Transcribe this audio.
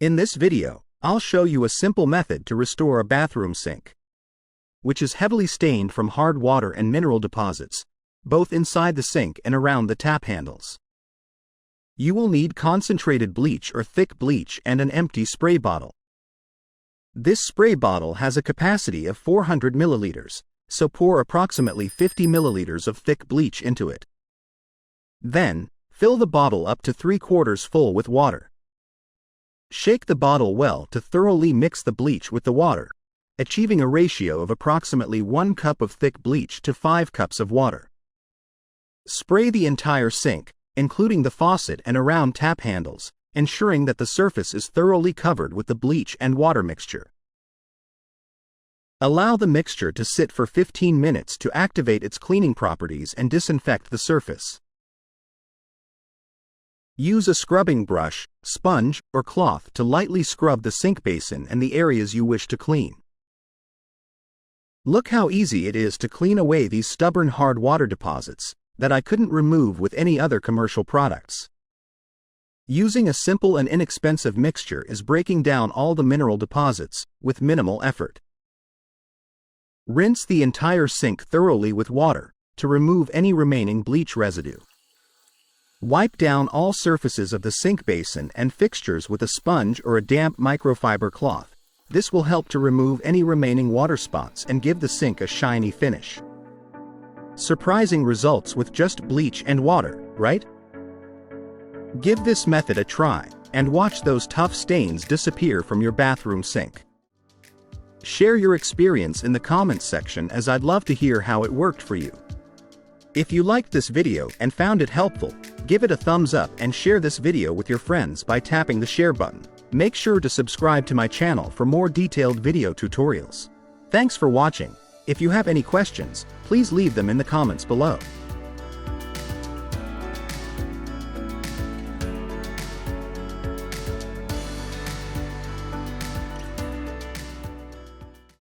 In this video, I'll show you a simple method to restore a bathroom sink, which is heavily stained from hard water and mineral deposits, both inside the sink and around the tap handles. You will need concentrated bleach or thick bleach and an empty spray bottle. This spray bottle has a capacity of 400 milliliters, so pour approximately 50 milliliters of thick bleach into it. Then, fill the bottle up to 3/4 full with water. Shake the bottle well to thoroughly mix the bleach with the water, achieving a ratio of approximately 1 cup of thick bleach to 5 cups of water. Spray the entire sink, including the faucet and around tap handles, ensuring that the surface is thoroughly covered with the bleach and water mixture. Allow the mixture to sit for 15 minutes to activate its cleaning properties and disinfect the surface. Use a scrubbing brush, sponge, or cloth to lightly scrub the sink basin and the areas you wish to clean. Look how easy it is to clean away these stubborn hard water deposits that I couldn't remove with any other commercial products. Using a simple and inexpensive mixture is breaking down all the mineral deposits with minimal effort. Rinse the entire sink thoroughly with water to remove any remaining bleach residue. Wipe down all surfaces of the sink basin and fixtures with a sponge or a damp microfiber cloth. This will help to remove any remaining water spots and give the sink a shiny finish. Surprising results with just bleach and water, right? Give this method a try and watch those tough stains disappear from your bathroom sink. Share your experience in the comments section, as I'd love to hear how it worked for you. If you liked this video and found it helpful, give it a thumbs up and share this video with your friends by tapping the share button. Make sure to subscribe to my channel for more detailed video tutorials. Thanks for watching. If you have any questions, please leave them in the comments below.